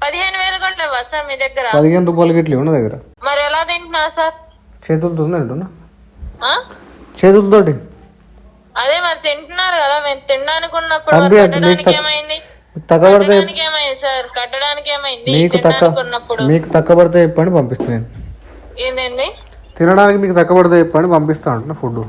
15,000 కూడా లేవా సార్ మీ దగ్గర? 15 రూపాయలు గిట్ల ఉన్న దగ్గర. మరి ఎలా తింటున్నావు సార్? చేతులతో అంటున్నా, చేతులతోటి. అదే మరి తింటున్నారు కదా, మేము తినడానికి ఉన్నప్పుడు కట్టడానికి ఏమైంది? కట్టడానికి ఏమైంది సార్? కట్టడానికి ఏమైంది? మీకు తక్కువ పడితే చెప్పండి పంపిస్తాను. ఏంటండి? తినడానికి మీకు తక్కువ పడితే చెప్పండి పంపిస్తా అంటున్నా ఫుడ్.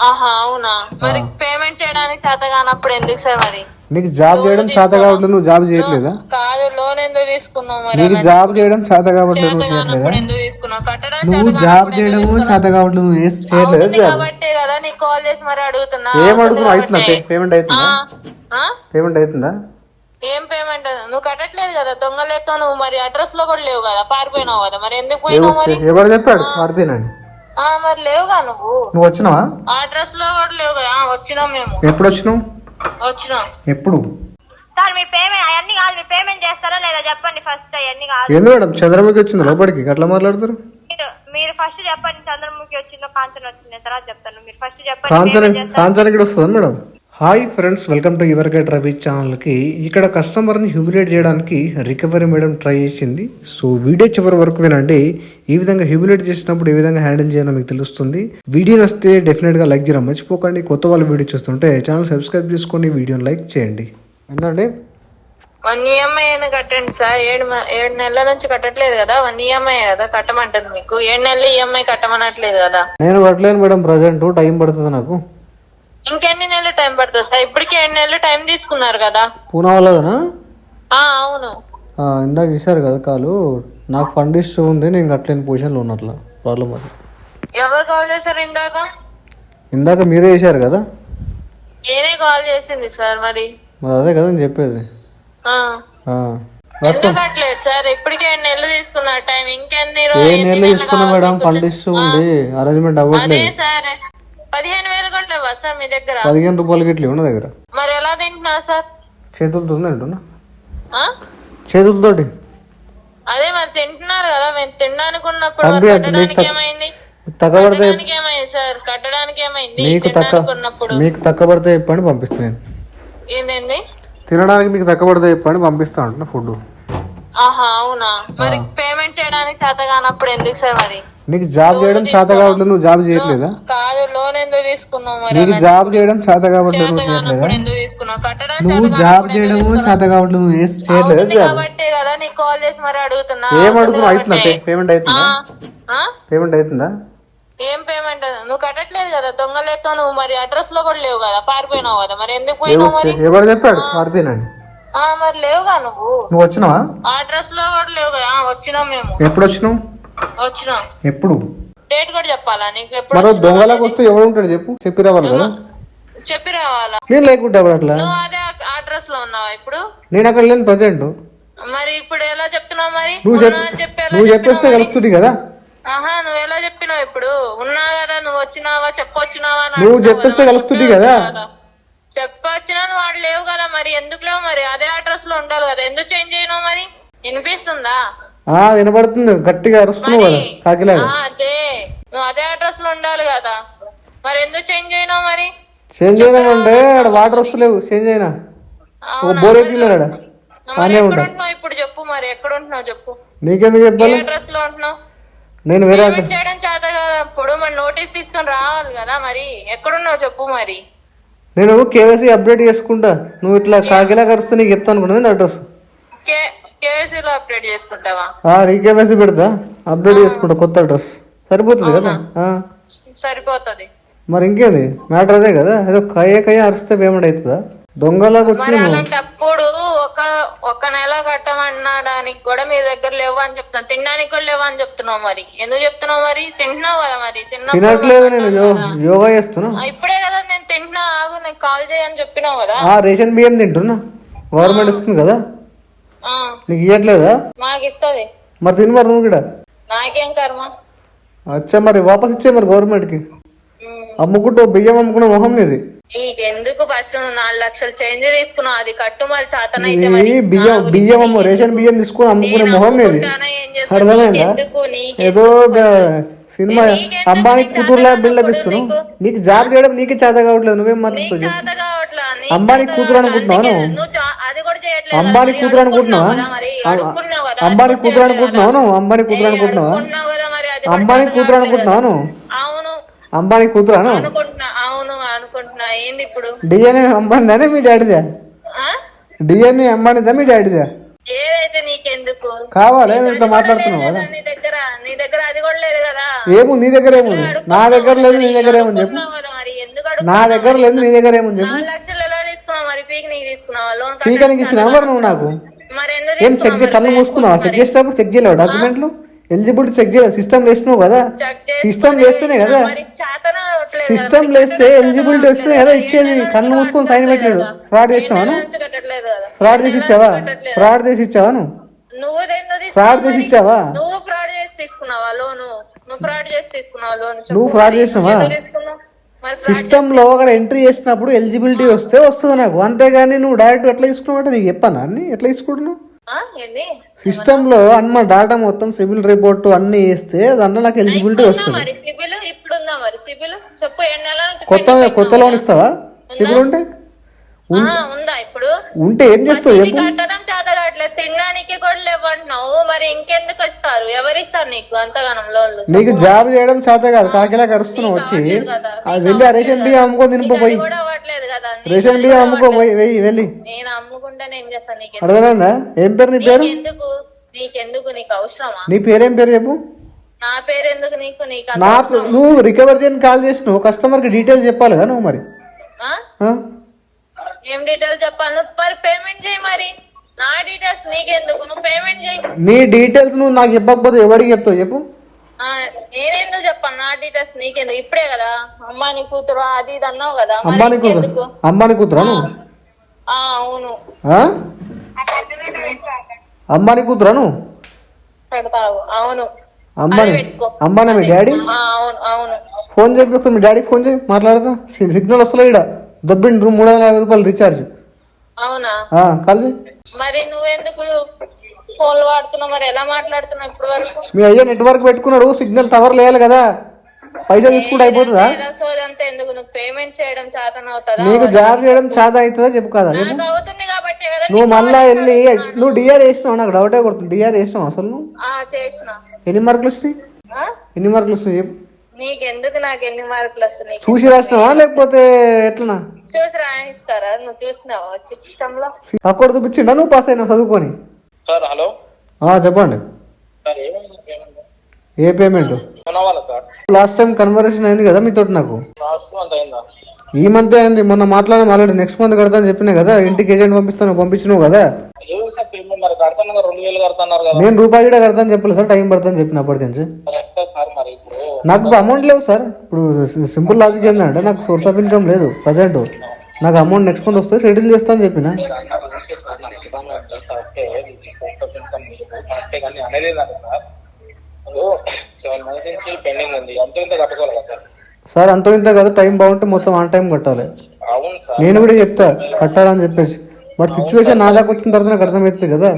ఆహా అవునా? మరి పేమెంట్ చేయడానికి చేత కానప్పుడు ఎందుకు సార్? మరి నీకు జాబ్ చేయడం చేత కాబట్టి నువ్వు జాబ్ చేయట్లేదా? కాదు, లోన్ ఎందుకు తీసుకున్నావు? మరి నీకు జాబ్ చేయడం చేత కాబట్టి నువ్వు చేయట్లేదా? ఎందుకు తీసుకున్నావు? కట్టడానికి నువ్వు జాబ్ చేయడం చేత కాబట్టి నువ్వు చేయట్లేదు కాబట్టే కదా నీకు కాల్ చేసి మరి అడుగుతున్నా. ఏం అడుగుతున్నావు? అవుతుందా పేమెంట్? అవుతుందా పేమెంట్? అవుతుందా? ఏం పేమెంట్? నువ్వు కట్టట్లేదు కదా దొంగ లెక్క. నువ్వు మరి అడ్రస్ లో కూడా లేవు కదా, పారిపోయినావు కదా. మరి ఎందుకు పోయినావు? మరి ఎవరు చెప్పాడు పారిపోయినాను? మరి లేవుగా నువ్వు వచ్చినావా? అడ్రస్ లో కూడా లేవు కదా. వచ్చినాం మేము. ఎప్పుడు వచ్చినావు? వచ్చినాం. ఎప్పుడు? సార్ మీ పేమెంట్ అవన్నీ కాదు, మీ పేమెంట్ చేస్తారా లేదా చెప్పండి ఫస్ట్. అవన్నీ కాదు. ఎందుకు మేడం చంద్రముఖి వచ్చింది లోపలికి అట్లా మాట్లాడుతారు? మీరు ఫస్ట్ చెప్పండి. చంద్రముఖి వచ్చిందో కాంచన వచ్చిందో తర్వాత చెప్తాను. మీరు ఫస్ట్ చెప్పండి. కాంచన ఇక్కడ వస్తుందా madam? Hi friends, welcome to your guide Ravi ఛానల్కి. ఇక్కడ కస్టమర్ని హ్యూమిలేట్ చేయడానికి రికవరీ మేడం ట్రై చేసింది. సో వీడియో చివరి వరకు వినండి. ఈ విధంగా హ్యూమిలేట్ చేసినప్పుడు ఏ విధంగా హ్యాండిల్ చేయాలో మీకు తెలుస్తుంది. వీడియో నచ్చితే డెఫినెట్గా లైక్ చేయడం మర్చిపోకండి. కొత్త వాళ్ళు వీడియో చూస్తుంటే ఛానల్ సబ్స్క్రైబ్ చేసుకొని వీడియోని లైక్ చేయండి. ఏంటండి? 1 EMI అయినా కట్టండి సార్. 7 నెలల నుంచి కట్టట్లేదు కదా. 1 EMI కదా కట్టమంటది మీకు. 7 నెలలు EMI కట్టమనట్లేదు కదా. నేను కట్టలేను మేడం, ప్రజెంట్ టైం పడుతుంది నాకు. ఇంకెన్ని నెలలు టైం పడుతుంది సార్? ఇప్పటికే 7 నెలలు టైం తీసుకున్నారు కదా. పూనా వాళ్ళదనా? అవును. ఇందాక ఇచ్చారు కదా కాలు. నాకు ఫండ్ ఇష్యూ ఉంది, నేను కట్టలేని పొజిషన్లో ఉన్నట్ల ప్రాబ్లం. అది ఎవరు కాల్ చేశారు ఇందాక మీరే చేశారు కదా. నేనే కాల్ చేసింది సార్. మరి అదే కదా నేను చెప్పేది. ఎందుకు కట్టలేదు సార్? ఇప్పటికే 7 నెలలు తీసుకున్నారు టైం. ఇంకెన్ని నెలలు తీసుకున్నా మేడం, ఫండ్ ఇష్యూ ఉంది, అరేంజ్మెంట్ అవ్వట్లేదు. సార్ 15,000 కూడా లేవా సార్ మీ దగ్గర? 15 రూపాయలు గిట్ల ఉన్న దగ్గర. మరి ఎలా తింటున్నావు సార్? చేతులతో అంటున్నా, చేతులతోటి. అదే మరి తింటున్నారు కదా, మేము తినడానికి ఉన్నప్పుడు కట్టడానికి ఏమైంది? తక్కువ పడితే ఏమైంది సార్? కట్టడానికి ఏమైంది? మీకు తక్కువ పడితే చెప్పండి పంపిస్తాను. ఏంటండి? తినడానికి మీకు తక్కువ పడితే చెప్పండి పంపిస్తా అంటున్నా ఫుడ్. ఆహా అవునా? మరి పేమెంట్ చేయడానికి చేత కానప్పుడు ఎందుకు సార్? మరి నీకు జాబ్ చేయడం చేత కాబట్టి నువ్వు జాబ్ చేయట్లేదా? కాదు, లోన్ ఎందుకు తీసుకున్నావు? మరి నీకు జాబ్ చేయడం చేత కాబట్టి నువ్వు చేయట్లేదా? ఎందుకు తీసుకున్నావు? నువ్వు జాబ్ చేయడం చేత కాబట్టి నువ్వు చేయట్లేదు కాబట్టే కదా నీకు కాల్ చేసి మరి అడుగుతున్నా. ఏం అడుగుతున్నావు? అవుతుందా పేమెంట్? అవుతుందా పేమెంట్? అవుతుందా? ఏం పేమెంట్? నువ్వు కట్టట్లేదు కదా దొంగ లెక్క. నువ్వు మరి అడ్రస్ లో కూడా లేవు కదా, పారిపోయినావు కదా. మరి ఎందుకు పోయినావు? మరి ఎవరు చెప్పాడు పారిపోయినాను? మరి లేవుగా నువ్వు వచ్చినావా? అడ్రస్ లో కూడా లేవు కదా. వచ్చినాం మేము. ఎప్పుడు వచ్చినావు? వచ్చినాం. ఎప్పుడు? డేట్ కూడా చెప్పాలా నీకు? ఎప్పుడు దొంగలకు వస్తే ఎవరు ఉంటాడు చెప్పి రావాలి కదా. చెప్పి రావాలా? నేను లేకుంటే అట్లా. నువ్వు అదే అడ్రస్ లో ఉన్నావా ఇప్పుడు? నేను అక్కడ లేను ప్రజెంట్. మరి ఇప్పుడు ఎలా చెప్తున్నావు? మరి నువ్వు చెప్పేస్తే కలుస్తుంది కదా. నువ్వు ఎలా చెప్పినావు? ఇప్పుడు ఉన్నా కదా, నువ్వు వచ్చినావా చెప్పొచ్చినావా? నువ్వు చెప్పేస్తే కలుస్తుంది కదా. చెప్పొచ్చినా నువ్వు వాడు లేవు కదా. మరి ఎందుకు లేవు? మరి అదే అడ్రస్ లో ఉండాలి కదా. ఎందుకు చేంజ్ అయినావు? మరి వినిపిస్తుందా? వినబడుతుంది, గట్టిగా అరుస్తున్నావు కదా కాకిలాగా. అదే నువ్వు అదే అడ్రస్ లో ఉండాలి కదా. మరి ఎందుకు చేంజ్ అయినావు? మరి చేంజ్ అయినా వాటర్ వస్తలేవు. చేంజ్ అయినా బోరెట్టినారా? ఇప్పుడు చెప్పు, మరి ఎక్కడ ఉంటున్నావు చెప్పు. నీకెందుకు చెప్పాలి? అడ్రస్ లో ఉంటున్నావు? నేను వేరే చేయడం చేత కదా. ఇప్పుడు మరి నోటీస్ తీసుకొని రావాలి కదా. మరి ఎక్కడున్నావు చెప్పు. మరి నేను కేవైసీ అప్డేట్ చేసుకుంటా. నువ్వు ఇట్లా కాకిలా కరుస్తే నీకు చెప్తాను అనుకున్నాను అడ్రస్. కేవైసీలో అప్డేట్ చేసుకుంటావా? రీకేవైసీ పెడతా, అప్డేట్ చేసుకుంటా కొత్త అడ్రస్. సరిపోతుంది కదా. సరిపోతుంది. మరి ఇంకేది మ్యాటర్ అదే కదా. ఏదో కయ్య అరిస్తే పేమెంట్ అవుతుందా? దొంగలాగా వచ్చి అలాంటప్పుడు ఒక నెల కట్టమనడానికి కూడా మీ దగ్గర లేవు అని చెప్తాను. తినడానికి కూడా లేవు అని చెప్తున్నావు. మరి ఎందుకు చెప్తున్నావు? మరి తింటున్నావు కదా. మరి తినట్లేదు, నేను యోగా చేస్తున్నా. ఇప్పుడే కదా నేను తింటున్నా. ఆగు, నేను కాల్ చేయని చెప్పినావు కదా. రేషన్ బియ్యం తింటున్నా, గవర్నమెంట్ ఇస్తుంది కదా. నీకు ఇవ్వట్లేదా? మాకు ఇస్తుంది. మరి తిని మరి నువ్వు కూడా. నాకేం కర్మ. అచ్చా, మరి వాపస్ ఇచ్చే మరి గవర్నమెంట్ కి. అమ్ముకుంటూ బియ్యం అమ్ముకున్న మొహం ఇది. ఎందుకు ఫస్ట్ 4 లక్షలు చేంజ్ తీసుకున్నావు? అది కట్టు. మరి బియ్యం రేషన్ బియ్యం తీసుకుని అమ్ముకునే మొహం ఇది. అర్థమైందా? ఏదో సినిమా అంబానీ కూతురులా బిల్డప్ ఇస్తున్నావు. నీకు జాబ్ చేయడం నీకే చేత కావట్లేదు. నువ్వేం మాట్లాడుతావు? అంబానీ కూతురు అనుకుంటున్నావు నువ్వు? అది కూడా చేయట్లేదు. అంబానీ కూతురు అనుకుంటున్నావా? అంబానీ కూతురు అనుకుంటున్నావు నువ్వు? అంబానీ కూతురు అనుకుంటున్నావా? అంబానీ కూతురు అనుకుంటున్నావు నువ్వు? అవును అంబానీ కూతురు అను అనుకుంటున్నా. ఏంది ఇప్పుడు? డిఎన్ఏ అంబానీదానే మీ డాడీదా? డిఎన్ఏ అంబానీదా మీ డాడీదా? ఏదైతే నీకెందుకు కావాలి ఇట్లా మాట్లాడుతున్నావు కదా. నీ దగ్గర అది కూడా లేదు కదా. ఏమో నీ దగ్గర ఏముంది? నా దగ్గర లేదు, నీ దగ్గర ఏముంది చెప్పు. మరి ఎందుకు నా దగ్గర లేదు, నీ దగ్గర ఏముంది చెప్పు. 4 లక్షలు ఎలా తీసుకున్నావు మరి? పీక్ నీకు తీసుకున్నావా? లోన్ పీకనికి ఇచ్చిన ఎవరు నువ్వు నాకు? మరి ఏం చెక్ చేసి కళ్ళు మూసుకున్నావా? చెక్ చేసేటప్పుడు చెక్ చేయలేవు డాక్యుమెంట్లు? ఎలిజిబిలిటీ చెక్ చేయలేదు, సిస్టమ్ వేసినావు కదా. సిస్టమ్ వేస్తేనే కదా, సిస్టమ్ వేస్తే ఎలిజిబిలిటీ వస్తే కదా ఇచ్చేది. కళ్ళు మూసుకొని సైన్ పెట్టలేడు. ఫ్రాడ్ చేసినావా? ఫ్రాడ్ చేసి ఇచ్చావా? ఫ్రాడ్ చేసి ఇచ్చావా? ఫ్రాడ్ చేసి ఇచ్చావా? నువ్వు ఫ్రాడ్ చేసి తీసుకున్నావా లోను? నువ్వు ఫ్రాడ్ చేసి తీసుకున్నావా లోన్? నువ్వు ఫ్రాడ్ చేసినావా? సిస్టమ్ లో అక్కడ ఎంట్రీ చేసినప్పుడు ఎలిజిబిలిటీ వస్తే వస్తుంది నాకు, అంతేగాని నువ్వు డైరెక్ట్ ఎట్లా తీసుకున్నావు అంటే నీకు చెప్పాను అన్ని ఎట్లా తీసుకుంటున్నావు. సిస్టమ్ లో అన్న డేటా మొత్తం సివిల్ రిపోర్ట్ అన్ని వేస్తే దాంట్లో నాకు ఎలిజిబిలిటీ వస్తుంది. కొత్త లోన్ ఇస్తావా? సివిల్ ఉంటే ఉందా? ఇప్పుడు ఉంటే ఏం చేస్తావు చెప్పు. కట్టడం చేత కావట్లేదు, తినడానికి కూడా లేవంటున్నావు. మరి ఇంకెందుకు ఇస్తారు? ఎవరిస్తారు నీకు అంతగానం లోన్లు? నీకు జాబ్ చేయడం చేత కాదు, కాకిలా కరుస్తున్నావు వచ్చి. వెళ్ళి ఆ రేషన్ బియ్యం అమ్ముకొని తినిపోయి, రేషన్ బియ్యం అమ్ముకోపోయి వెళ్ళి. నేను అమ్ముకుంటానే ఏం చేస్తాను? నీకు అర్థమైందా? ఏం పేరు నీ పేరు? నీకెందుకు? నీకు అవసరమా? నీ పేరేం పేరు చెప్పు. నా పేరు ఎందుకు నీకు? నీకు నువ్వు రికవర్ చేయని కాల్ చేసినావు, కస్టమర్ కి డీటెయిల్స్ చెప్పాలి కదా నువ్వు. మరి ఏం డీటెయిల్స్ చెప్పాలి? నువ్వు పేమెంట్ చేయి. మరి నా డీటెయిల్స్ నీకెందుకు? నువ్వు పేమెంట్ చేయి. నీ డీటెయిల్స్ నువ్వు నాకు చెప్పకపోతే ఎవరికి చెప్తావు చెప్పు. నేనెందుకు చెప్పాను? నా డీటెయిల్స్ నీకెందుకు? ఇప్పుడే కదా అమ్మాని కూతురు అది ఇది అన్నావు కదా. అంబానీ కూతురు? అంబానీ కూతురా నువ్వు? అవును. అంబానీ కూతురా నువ్వు? పెడతావు? అవును. అంబానీ మీ డాడీ? అవును అవును. ఫోన్ చెప్పి మీ డాడీకి ఫోన్ చేయి, మాట్లాడతా. సిగ్నల్ వస్తలే ఇక్కడ దొబ్బిండ్రు 350 రూపాయలు రీఛార్జ్. అవునా? కలిసి మరి నువ్వెందుకు ఫోన్లు వాడుతున్నావు? మరి ఎలా మాట్లాడుతున్నావు ఇప్పుడు వరకు? మీ అయ్యా నెట్వర్క్ పెట్టుకున్నాడు, సిగ్నల్ టవర్ లేయాలి కదా, పైసలు తీసుకుంటే అయిపోతుందా? ఎందుకు? నువ్వు పేమెంట్ చేయడం చేతనవుతుందా? నీకు జాబ్ చేయడం చేత అవుతుందా చెప్పు కదా. అవుతుంది కాబట్టి నువ్వు మళ్ళా వెళ్ళి నువ్వు డిఆర్ వేసినావు, నాకు డౌటే కొడుతుంది. డిఆర్ వేసినావు అసలు నువ్వు? చేసిన. ఎన్ని మార్కులు వస్తాయి? ఎన్ని మార్కులు వస్తాయి చెప్పు. నీకెందుకు? నాకు ఎన్ని మార్కులు వస్తున్నాయి? చూసి రాసినావా లేకపోతే ఎట్లా? చూసి రాయిస్తారా? నువ్వు చూసినావా వచ్చి సిస్టమ్ లో? అక్కడ చూపించిండా నువ్వు పాస్ అయినావు చదువుకొని? హలో చెప్పండి. ఏ పేమెంట్? లాస్ట్ టైం కన్వర్సేషన్ అయింది కదా మీతో నాకు. ఈ మంత్ అయింది, మొన్న మాట్లాడడం ఆల్రెడీ. నెక్స్ట్ మంత్ కడతా అని చెప్పినా కదా, ఇంటికి ఏజెంట్ పంపించినావు కదా. నేను రూపాయి కూడా కడతా అని చెప్పలేదు సార్, టైం పడతా అని చెప్పిన అప్పటికించి. నాకు అమౌంట్ లేవు సార్. ఇప్పుడు సింపుల్ లాజిక్ ఏంటంటే నాకు సోర్స్ ఆఫ్ ఇన్కమ్ లేదు ప్రజెంట్. నాకు అమౌంట్ నెక్స్ట్ మంత్ వస్తే సెటిల్ చేస్తా అని చెప్పిన. సార్ అంత ఇంత కదా, టైం బాగుంటే మొత్తం ఆన్ టైం కట్టాలి. నేను కూడా చెప్తా కట్టాలని చెప్పేసి, బట్ సిచ్యువేషన్ నా దాకా వచ్చిన తర్వాత నాకు అర్థమవుతుంది కదా.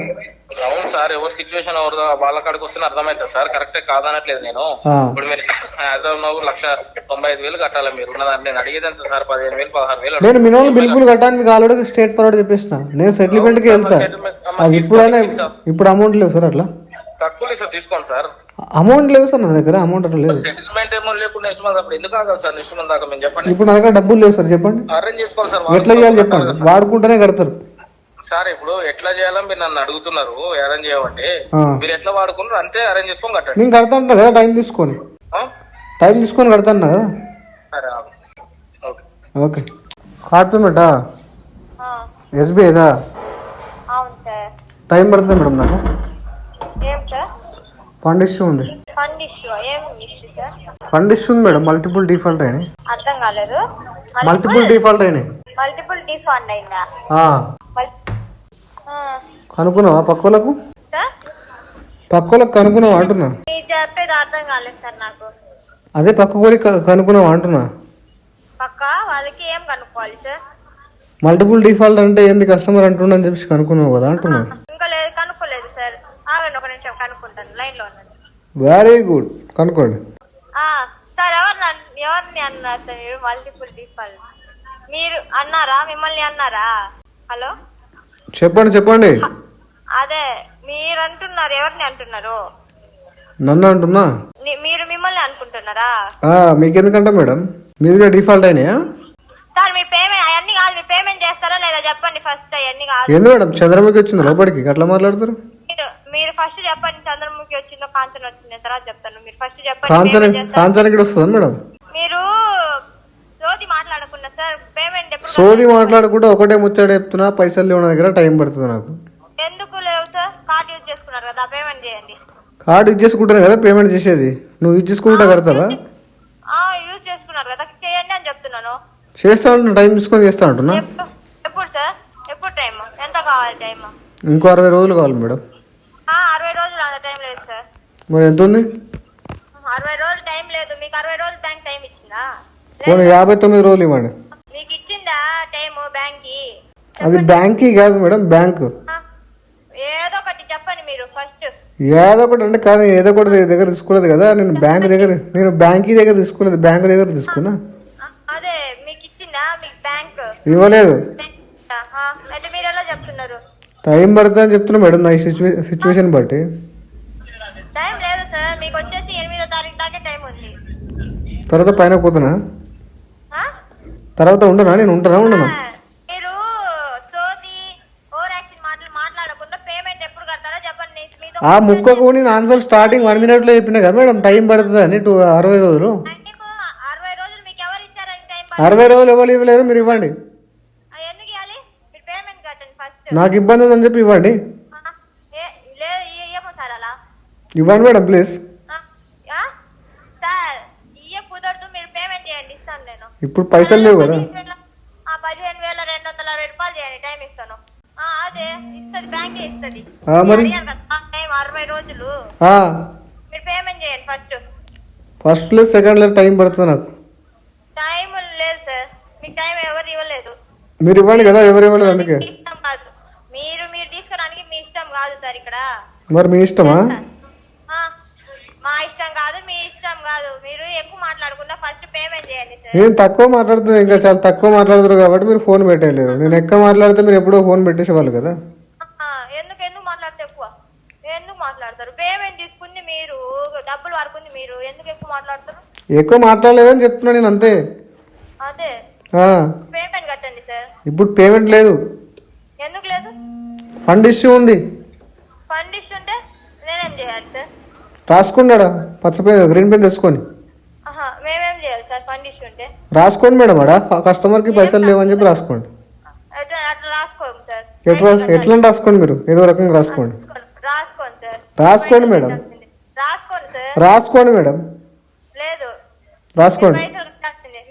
అవును సార్, ఎవరి సిచ్యువేషన్ ఎవరు వాళ్ళ కాడికి వస్తే అర్థమవుతుంది సార్. కరెక్టే కాదనట్లేదు నేను. ఇప్పుడు మీరు 1,95,000 కట్టాలి మీరు ఉన్నదాన్ని. నేను అడిగేది ఎంత సార్? 15,000 16,000. నేను మినిమం బిల్కుల్ కట్టాను మీకు ఆల్రెడీ స్ట్రేట్ ఫార్వర్డ్ చెప్పేసిన. నేను సెటిల్మెంట్ కి వెళ్తా. అది ఇప్పుడైనా ఇప్పుడు అమౌంట్ లేవు సార్. అట్లా తక్కువ సార్ తీసుకోండి సార్. అమౌంట్ లేవు సార్ నా దగ్గర. అమౌంట్ అట్లా లేదు. సెటిల్మెంట్ ఏమో లేకుండా నెక్స్ట్ మంత్ అప్పుడు ఎందుకు ఆగాలి సార్? నెక్స్ట్ మంత్ దాకా మేము చెప్పండి. ఇప్పుడు నా దగ్గర డబ్బులు లేవు సార్, చెప్పండి అరేంజ్ చేసుకోవాలి సార్. ఎట్లా చేయాలి చెప్పండి, వాడుకుంటేనే కడతారు సార్. ఇప్పుడు ఎట్లా చేయాలో మీరు నన్ను అడుగుతున్నారు, అరేంజ్ చేయమంటే మీరు ఎట్లా వాడుకున్నారు అంతే అరేంజ్ చేసుకొని కట్టండి. నేను కడతాను కదా, టైం తీసుకొని కడతాను కదా. ఓకే. కార్డ్ పేమెంటా? ఎస్బీఐదా? టైం పడుతుంది మేడం నాకు. ఫండ్ ఇష్యూ ఉంది. ఫండ్ ఇష్యూ ఉంది మేడం. మల్టిపుల్ డిఫాల్ట్ అయినాయి. అర్థం కాలేదు. మల్టిపుల్ డిఫాల్ట్ అయినాయి. మల్టిపుల్ డిఫాల్ట్ అయిందా? కనుక్కున్నావా పక్కోళ్ళకు? కనుక్కున్నావా అంటున్నా. చెప్పేది అర్థం కాలేదు సార్ నాకు. అదే పక్క కోరి కనుక్కున్నావా అంటున్నా. పక్క వాళ్ళకి ఏం కనుక్కోవాలి సార్? మల్టిపుల్ డిఫాల్ట్ అంటే ఏంది కస్టమర్ అంటున్నా అని చెప్పి కనుక్కున్నావు కదా అంటున్నా. ఇంకా లేదు, కనుక్కోలేదు సార్. ఆగండి ఒక నిమిషం కనుక్కుంటాను, లైన్ లో ఉన్నాను. వెరీ గుడ్, కనుక్కోండి. సార్ ఎవరిని అన్నారు సార్ మీరు మల్టిపుల్ డిఫాల్ట్? మీరు అన్నారా, మిమ్మల్ని అన్నారా? హలో, చెప్పండి. అదే మీరు అంటున్నారు, ఎవరిని అంటున్నారు? నన్ను అంటున్నా. మీరు మిమ్మల్ని అనుకుంటున్నారా? మీకెందుకంట మేడం, మీదిగా డిఫాల్ట్ అయినాయా? సార్ మీ పేమెంట్ అవన్నీ కాదు, మీ పేమెంట్ చేస్తారా లేదా చెప్పండి ఫస్ట్. అవన్నీ కాదు. ఏంది మేడం, చంద్రముఖి వచ్చింది లోపలికి, అట్లా మాట్లాడతారు? మీరు ఫస్ట్ చెప్పండి, చంద్రముఖి వచ్చిందో కాంచన వచ్చిందో తర్వాత చెప్తాను. మీరు ఫస్ట్ చెప్పండి. కాంచనకి వస్తుందా మేడం? మీరు సోది మాట్లాడకుండా సార్, పేమెంట్ ఎప్పుడు? సోది మాట్లాడకుండా ఒకటే ముచ్చట చెప్తున్నా, పైసలు లేవు నా దగ్గర, టైం పడుతుంది నాకు. ఎందుకు లేవు సార్? కార్డు యూజ్ చేసుకున్నారు కదా, పేమెంట్ చేయండి. కార్డు యూజ్ చేసుకుంటాను కదా పేమెంట్ చేసేది, నువ్వు యూజ్ చేసుకుంటా కడతావా? యూజ్ చేసుకున్నారు కదా, చేయండి అని చెప్తున్నాను. చేస్తా ఉంటున్నా, టైం తీసుకొని చేస్తా ఉంటున్నా. ఎప్పుడు సార్? ఎప్పుడు టైం? ఎంత కావాలి టైం? ఇంకో 60 రోజులు కావాలి మేడం. 60 రోజులు అంత టైం లేదు సార్. మరి ఎంత ఉంది? 60 రోజులు టైం లేదు. మీకు 60 రోజులు టైం ఇచ్చిందా? పోనీ 59 రోజులు ఇవ్వండి. మీకు ఇచ్చిందా టైం బ్యాంక్కి? అది బ్యాంక్కి కాదు మేడం, బ్యాంకు. ఏదో ఒకటి చెప్పండి మీరు ఫస్ట్. ఏదో ఒకటి అంటే కాదు, ఏదో ఒకటి దగ్గర తీసుకోలేదు కదా, నేను బ్యాంక్ దగ్గర తీసుకోలేదు, బ్యాంక్ దగ్గర తీసుకున్నా. అదే మీకు ఇచ్చిందా మీకు బ్యాంక్? ఇవ్వలేదు. అయితే మీరు ఎలా చెప్తున్నారు? టైం పడుతుంది అని చెప్తున్నా మేడం, నా సిచ్యువేషన్ బట్టి. టైం లేదు సార్, మీకు వచ్చేసి 8వ తారీఖు దాకా టైం ఉంది. తర్వాత పైన పోతున్నా, తర్వాత ఉండనా? నేను ఉండనా? మీరు సోది ఓవర్ యాక్షన్ మాటలు మాట్లాడకుండా పేమెంట్ ఎప్పుడు కడతారో చెప్పండి. ఆ ముక్కకు నేను ఆన్సర్ స్టార్టింగ్ 1 minute లో చెప్పినా కదా మేడం, టైం పడుతుంది అని. 60 రోజులు. 60 రోజులు మీకు ఎవరు ఇచ్చారని టైం? 60 రోజులు ఎవరు ఇవ్వలేరు, మీరు ఇవ్వండి. ఎందుకు ఇవ్వాలి? మీరు పేమెంట్ కట్టండి ఫస్ట్. నాకు ఇబ్బంది ఉందని చెప్పి ఇవ్వండి. ఏమో సార్ అలా ఇవ్వండి మేడం ప్లీజ్. సార్ ఇయ్య కుదరదు, మీరు పేమెంట్ చేయండి, ఇస్తాను నేను. ఇప్పుడు పైసలు లేవు కదా. 15,260 రూపాయలు చేయండి, టైం ఇస్తాను. అదే ఇస్తుంది, బ్యాంకే ఇస్తుంది. మరి 60 రోజులు మీరు పేమెంట్ చేయండి ఫస్ట్. ఫస్ట్ లేదు, సెకండ్ లేదు, టైం పడుతుంది నాకు. టైం లేదు సార్, మీకు టైం ఎవరు ఇవ్వలేదు. మీరు ఇవ్వండి కదా, ఎవరు ఇవ్వలేదు అందుకే. ఇష్టం కాదు, మీరు తీసుకోవడానికి మీ ఇష్టం కాదు సార్ ఇక్కడ. మరి మీ ఇష్టమా? మా ఇష్టం కాదు, మీ ఇష్టం కాదు. మీరు ఎక్కువ మాట్లాడకుండా ఫస్ట్ పేమెంట్ చేయండి సార్. నేను తక్కువ మాట్లాడుతున్నా, ఇంకా చాలా తక్కువ మాట్లాడుతున్నారు కాబట్టి మీరు ఫోన్ పెట్టలేరు. నేను ఎక్కువ మాట్లాడితే మీరు ఎప్పుడో ఫోన్ పెట్టేసేవాళ్ళు కదా. ఎందుకు మాట్లాడితే ఎందుకు మాట్లాడతారు? పేమెంట్ తీసుకుంది మీరు, డబ్బులు వరకుంది మీరు, ఎందుకు ఎక్కువ మాట్లాడతారు? ఎక్కువ మాట్లాడలేదని చెప్తున్నా నేను, అంతే. అదే పేమెంట్ కట్టండి సార్. ఇప్పుడు పేమెంట్ లేదు. ఎందుకు లేదు? ఫండ్ ఇష్యూ ఉంది. ఫండ్ ఇష్యూ ఉంటే నేనేం చేయాలి సార్? రాసుకోండి, పచ్చ పెన్, గ్రీన్ పెన్ తెచ్చుకొని. మేమేం చేయాలి సార్ ఫండ్ ఇష్యూ ఉంటే? రాసుకోండి మేడం, కస్టమర్కి పైసలు లేవని చెప్పి రాసుకోండి. అట్లా రాసుకోండి సార్. ఎట్లా రాసుకోండి, మీరు ఏదో రకంగా రాసుకోండి. రాసుకోండి సార్. రాసుకోండి మేడం, రాసుకోండి సార్. రాసుకోండి మేడం, లేదు రాసుకోండి.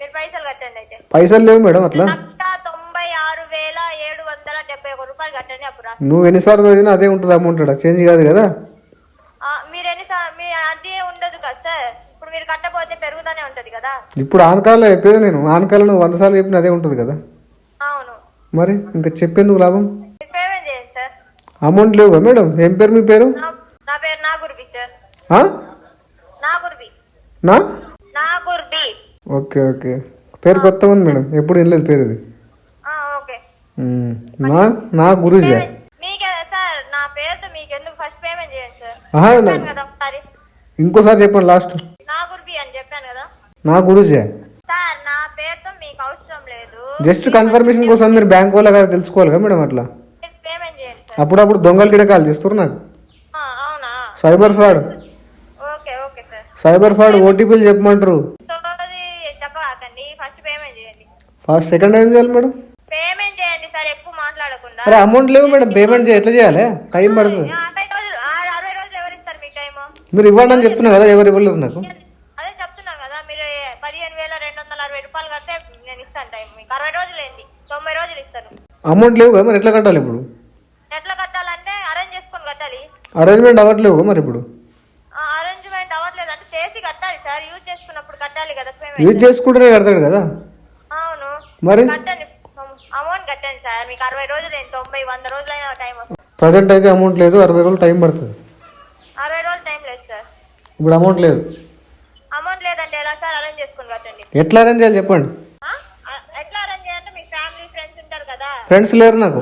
మీరు పైసలు కట్టండి. అయితే పైసలు లేవు మేడం, అట్లా 96,771 రూపాయలు కట్టండి. అప్పుడు నువ్వు ఎన్నిసార్లు చదివినా అదే ఉంటుంది అమౌంట్, చేంజ్ కాదు కదా. మీరు ఎన్నిసార్లు మీ అదే ఉండదు కదా సార్, ఇప్పుడు మీరు కట్టపోతే పెరుగుతూనే ఉంటది కదా. ఇప్పుడు ఆనకాలలో చెప్పేది నేను, ఆనకాలలో నువ్వు 100 సార్లు చెప్పిన అదే ఉంటుంది కదా. అవును, మరి ఇంకా చెప్పేందుకు లాభం? పేమెంట్ చేయండి సార్. అమౌంట్ లేవుగా మేడం. ఏం పేరు మీ పేరు? నా పేరు నాగుర్బి సార్. నాగుర్బి. నాగుర్బి. ఓకే, పేరు కొత్తగా ఉంది మేడం, ఎప్పుడు వినలేదు పేరు ఇది. ఓకే. నా గురూజీ. మీకే సార్, నా పేరుతో మీకు ఎందుకు ఫస్ట్ పేమెంట్ చేయండి సార్. ఇంకోసారి చెప్పండి లాస్ట్. నాగుర్బి అని చెప్పాను కదా. నా గురూజీ సార్, నా పేరుతో మీకు అవసరం లేదు. జస్ట్ కన్ఫర్మేషన్ కోసం మీరు బ్యాంక్ వాళ్ళ కదా తెలుసుకోవాలి కదా మేడం. అట్లా పేమెంట్ చేయండి సార్. అప్పుడప్పుడు దొంగలు గిడ కాల్ చేస్తారు నాకు. అవునా? Cyber fraud. Okay sir. Cyber fraud ఓటీపీలు చెప్పమంటారు. చెప్పకండి, ఫస్ట్ పేమెంట్ చేయండి. ఫస్ట్ సెకండ్ ఏం చేయాలి మేడం? పేమెంట్ చేయండి సార్, ఎక్కువ మాట్లాడకుండా. అరే అమౌంట్ లేవు మేడం, పేమెంట్ ఎట్లా చేయాలి? టైం పడుతుంది. 60 రోజులు ఎవరు ఇస్తారు మీకు టైం? మీరు ఇవ్వండి అని చెప్తున్నా కదా, ఎవరు ఇవ్వలేరు నాకు. అదే చెప్తున్నాను కదా, మీరు 15,260 రూపాయలు కడితే నేను ఇస్తాను టైం. మీకు 60 రోజులు ఏంటి, 90 రోజులు ఇస్తాను. అమౌంట్ లేవు కదా, మరి ఎట్లా కట్టాలి ఇప్పుడు? ఎట్లా కట్టాలంటే అరేంజ్ చేసుకొని కట్టాలి. అరేంజ్మెంట్ అవ్వట్లేవు మరి ఇప్పుడు. అరేంజ్మెంట్ అవ్వట్లేదు అంటే చేసి కట్టాలి సార్, యూజ్ చేసుకున్నప్పుడు కట్టాలి కదా పేమెంట్. యూజ్ చేసుకుంటేనే కడతాడు కదా. అవును, మరి కట్టండి, అమౌంట్ కట్టండి సార్. మీకు 60 రోజులు ఏంటి, 90, 100 రోజులైనా టైం వస్తుంది. ప్రజెంట్ అయితే అమౌంట్ లేదు, 60 రోజులు టైం పడుతుంది. 60 రోజులు టైం లేదు సార్. ఇప్పుడు అమౌంట్ లేదు. అమౌంట్ లేదంటే ఎలా సార్? అరేంజ్ చేసుకొని కట్టండి. ఎట్లా అరేంజ్ చేయాలి చెప్పండి. ఎట్లా అరేంజ్ చేయాలంటే మీ ఫ్రెండ్స్ లేరు నాకు.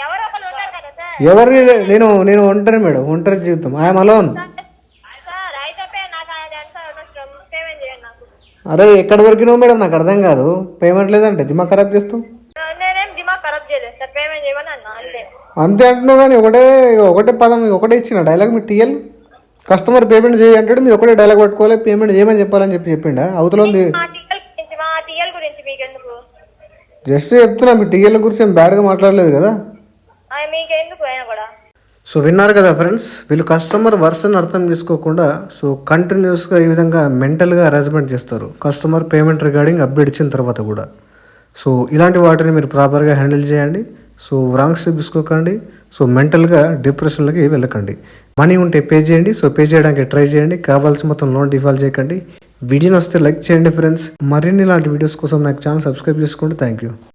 ఎవరో ఒకరు ఉంటారు కదా సార్. ఎవరి నేను ఒంటరి మేడం, ఒంటరి జీవితం. I'm alone. సార్ అయితే నాకు ఎంత పేమెంట్ చేయండి నాకు. అరే ఎక్కడ దొరికినావు మేడం, నాకు అర్థం కాదు. పేమెంట్ లేదంటే దిమాగ్ ఖరాబ్ చేస్తావు. నేనేం దిమాగ్ ఖరాబ్ చేయలేదు సార్, పేమెంట్ చేయమని అన్నా అంతే. అంతే అంటున్నావు కానీ ఒకటే పదం ఒకటే ఇచ్చిన డైలాగ్. మీ టీఎల్ కస్టమర్ పేమెంట్ చేయి అంటాడు, మీరు ఒకటే డైలాగ్ పట్టుకోవాలి, పేమెంట్ చేయమని చెప్పాలని చెప్పిండా అవతల ఉంది. మా టీఎల్ గురించి మీకెందుకు? జస్ట్ చెప్తున్నా, మీ టీఎల్ గురించి ఏం బ్యాడ్గా మాట్లాడలేదు కదా. మీకెందుకు అయినా కూడా. సో విన్నారు కదా ఫ్రెండ్స్, వీళ్ళు కస్టమర్ వర్షన్ అర్థం చేసుకోకుండా సో కంటిన్యూస్గా ఈ విధంగా మెంటల్గా హరాస్మెంట్ చేస్తారు కస్టమర్ పేమెంట్ రిగార్డింగ్ అప్డేట్ ఇచ్చిన తర్వాత కూడా. సో ఇలాంటి వాటిని మీరు ప్రాపర్గా హ్యాండిల్ చేయండి. సో రాంగ్ స్టెప్ తీసుకోకండి. సో మెంటల్గా డిప్రెషన్లకి వెళ్ళకండి. మనీ ఉంటే పే చేయండి. సో పే చేయడానికి ట్రై చేయండి. కావాల్సిన మొత్తం లోన్ డిఫాల్ట్ చేయకండి. వీడియోని వస్తే లైక్ చేయండి ఫ్రెండ్స్. మరిన్ని ఇలాంటి వీడియోస్ కోసం నాకు ఛానల్ సబ్స్క్రైబ్ చేసుకోండి. Thank you.